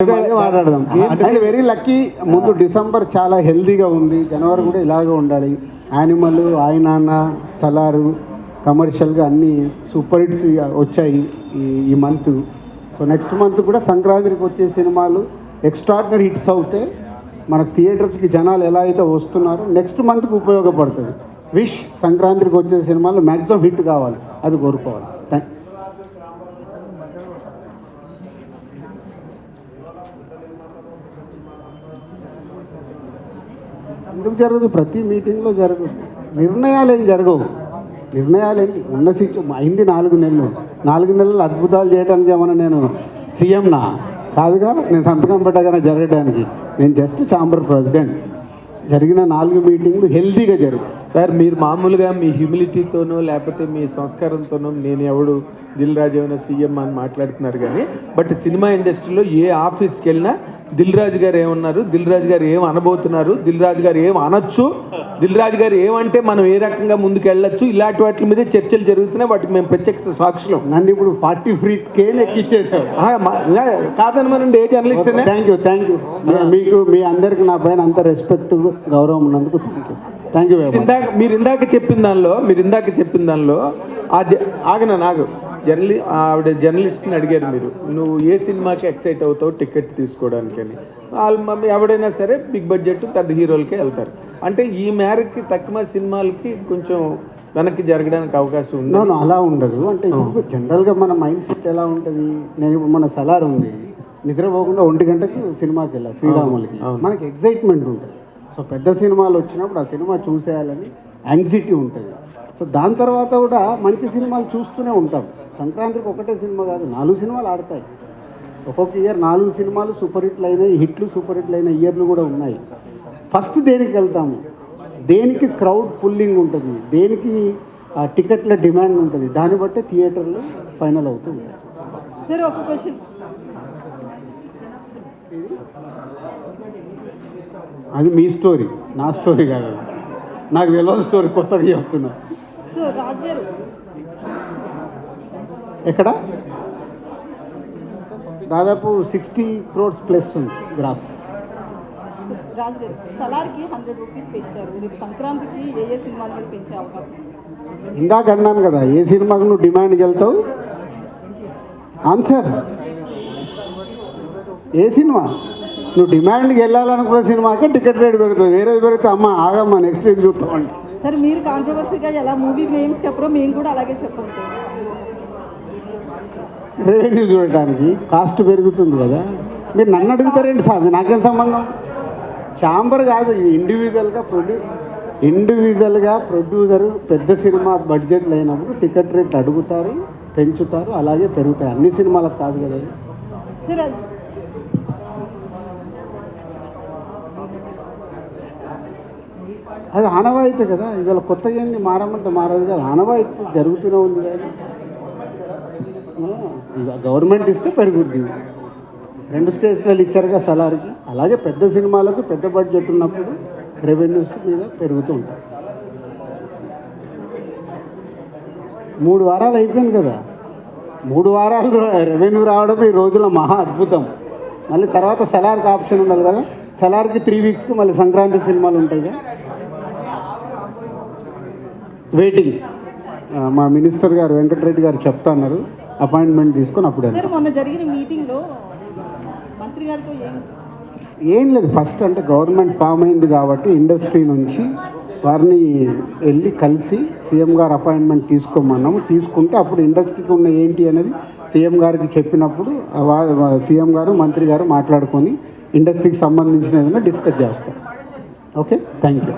మాట్లాడదాం. అంటే very lucky. ముందు డిసెంబర్ చాలా హెల్దీగా ఉంది, జనవరి కూడా ఇలాగే ఉండాలి. యానిమల్, ఆయనాన్న, సలారు కమర్షియల్గా అన్నీ సూపర్ హిట్స్ వచ్చాయి ఈ మంత్. సో నెక్స్ట్ మంత్ కూడా సంక్రాంతికి వచ్చే సినిమాలు ఎక్స్ట్రాడినరీ హిట్స్ అవుతే మనకు థియేటర్స్కి జనాలు ఎలా అయితే వస్తున్నారో నెక్స్ట్ మంత్కి ఉపయోగపడుతుంది. విష్ సంక్రాంతికి వచ్చే సినిమాలు మ్యాక్సిమం హిట్ కావాలి, అది కోరుకోవాలి. ఎందుకు జరగదు? ప్రతి మీటింగ్లో జరగదు. నిర్ణయాలు ఏం జరగవు. నిర్ణయాలు ఏంటి? ఉన్న అయింది 4 నెలలు. 4 నెలలు అద్భుతాలు చేయడానికి ఏమన్నా నేను సీఎంనా? కాదుగా. నేను సంతకం పెట్టగానే జరగడానికి. నేను జస్ట్ ఛాంబర్ ప్రెసిడెంట్. జరిగిన 4 మీటింగ్లు హెల్తీగా జరుగుతాయి. సార్, మీరు మామూలుగా మీ హ్యూమిలిటీతోనో లేకపోతే మీ సంస్కారంతోనో నేను ఎవడు దిల్ రాజు అయినా సీఎం అని మాట్లాడుతున్నారు, కానీ బట్ సినిమా ఇండస్ట్రీలో ఏ ఆఫీస్కి వెళ్ళినా దిల్ రాజు గారు ఏమన్నారు, దిల్ రాజు గారు ఏం అనబోతున్నారు, దిల్ రాజు గారు ఏం అనొచ్చు, దిల్ రాజు గారు ఏమంటే మనం ఏ రకంగా ముందుకు వెళ్ళొచ్చు, ఇలాంటి వాటి మీద చర్చలు జరుగుతున్నాయి. వాటికి మేము ప్రత్యక్ష సాక్షులు. నన్ను ఇప్పుడు 43K ఎక్కిచ్చేసారు. కాదని మనం ఏ జర్నలిస్ట్. Thank you. మీకు మీ అందరికి నా పైన అంత రెస్పెక్ట్, గౌరవం ఉన్నందుకు థ్యాంక్ యూ. మీరు ఇందాక చెప్పిన దానిలో నాకు ఆవిడ జర్నలిస్ట్ని అడిగారు, మీరు నువ్వు ఏ సినిమాకి ఎక్సైట్ అవుతావు టికెట్ తీసుకోవడానికి అని. వాళ్ళు ఎవడైనా సరే బిగ్ బడ్జెట్ పెద్ద హీరోలకే వెళ్తారు. అంటే ఈ మేరకి తక్కువ సినిమాలకి కొంచెం వెనక్కి జరగడానికి అవకాశం ఉంది. అలా ఉండదు. అంటే జనరల్గా మన మైండ్ సెట్ ఎలా ఉంటుంది? నేను ఇప్పుడు మన సలార్ ఉంది, నిద్రపోకుండా 1 గంటకి సినిమాకి వెళ్ళాలి శ్రీరాములకి. మనకి ఎగ్జైట్మెంట్ ఉంటుంది. సో పెద్ద సినిమాలు వచ్చినప్పుడు ఆ సినిమా చూసేయాలని యాంగ్జైటీ ఉంటుంది. సో దాని తర్వాత కూడా మంచి సినిమాలు చూస్తూనే ఉంటాం. సంక్రాంతికి ఒకటే సినిమా కాదు, 4 సినిమాలు ఆడతాయి. ఒక్కొక్క ఇయర్ 4 సినిమాలు సూపర్ హిట్లు అయినాయి, సూపర్ హిట్లు అయిన ఇయర్లు కూడా ఉన్నాయి. ఫస్ట్ దేనికి వెళ్తాము? దేనికి క్రౌడ్ పుల్లింగ్ ఉంటుంది, దేనికి టికెట్ల డిమాండ్ ఉంటుంది, దాన్ని బట్టే థియేటర్లు ఫైనల్ అవుతుంది. సార్, ఒక క్వశ్చన్. అది మీ స్టోరీ, నా స్టోరీ కాదు. నాకు తెలియని స్టోరీ కొత్తగా చెప్తున్నా. ఎక్కడ దాదాపు 60 crores ప్లస్ ఉంది గ్రాస్. సలార్కి 100 రూపీస్ పెంచారు. రేపు సంక్రాంతికి ఏ సినిమాల మీద పెంచే అవకాశం? ఇందాక అన్నాను కదా, ఏ సినిమాకు నువ్వు డిమాండ్కి వెళ్తావు? ఆన్సర్ ఏ సినిమా నువ్వు డిమాండ్కి వెళ్ళాలనుకున్న సినిమాకే టికెట్ రేట్ పెరుగుతుంది. వేరేది పెరిగితే అమ్మ ఆగమ్మా నెక్స్ట్ వీక్ చూస్తామండి. సార్, మీరు కాంట్రవర్సీగా ఎలా మూవీ నేమ్స్ చెప్పరో మేము కూడా అలాగే చెప్పాం సార్. రెవెన్యూ చూడటానికి కాస్ట్ పెరుగుతుంది కదా. మీరు నన్ను అడుగుతారేంటి సార్? నాకేం సంబంధం? ఛాంబర్ కాదు, ఇండివిజువల్గా ప్రొడ్యూసరు పెద్ద సినిమా బడ్జెట్లు అయినప్పుడు టికెట్ రేట్ అడుగుతారు, పెంచుతారు, అలాగే పెరుగుతాయి. అన్ని సినిమాలకు కాదు కదా. సార్, అది ఆనవాయితీ కదా. ఇవాళ కొత్తగా ఏంది మారమంటే మారదు కదా, ఆనవాయితీ జరుగుతూనే ఉంది కదా. గవర్నమెంట్ ఇస్తే పెరుగుద్ది. 2 స్టేజ్లలో ఇచ్చారుగా సలార్కి. అలాగే పెద్ద సినిమాలకు పెద్ద బడ్జెట్ ఉన్నప్పుడు రెవెన్యూస్ మీద పెరుగుతూ ఉంటాయి. 3 వారాలు అయిపోయింది కదా. 3 వారాలు రెవెన్యూ రావడం ఈ రోజుల్లో మహా అద్భుతం. మళ్ళీ తర్వాత సలార్కి ఆప్షన్ ఉండాలి కదా. సలార్కి 3 వీక్స్కి మళ్ళీ సంక్రాంతి సినిమాలు ఉంటాయి కదా. వెయిటింగ్. మా మినిస్టర్ గారు వెంకటరెడ్డి గారు చెప్తా అన్నారు, అపాయింట్మెంట్ తీసుకొని అప్పుడే. మొన్న జరిగిన మీటింగ్లో మంత్రి గారితో ఏం లేదు. ఫస్ట్ అంటే గవర్నమెంట్ ఫామ్ అయింది కాబట్టి ఇండస్ట్రీ నుంచి వారిని వెళ్ళి కలిసి సీఎం గారు అపాయింట్మెంట్ తీసుకోమన్నాము. తీసుకుంటే అప్పుడు ఇండస్ట్రీకి ఉన్న ఏంటి అనేది సీఎం గారికి చెప్పినప్పుడు సీఎం గారు మంత్రి గారు మాట్లాడుకొని ఇండస్ట్రీకి సంబంధించిన ఏదైనా డిస్కస్ చేస్తారు. Okay, thank you.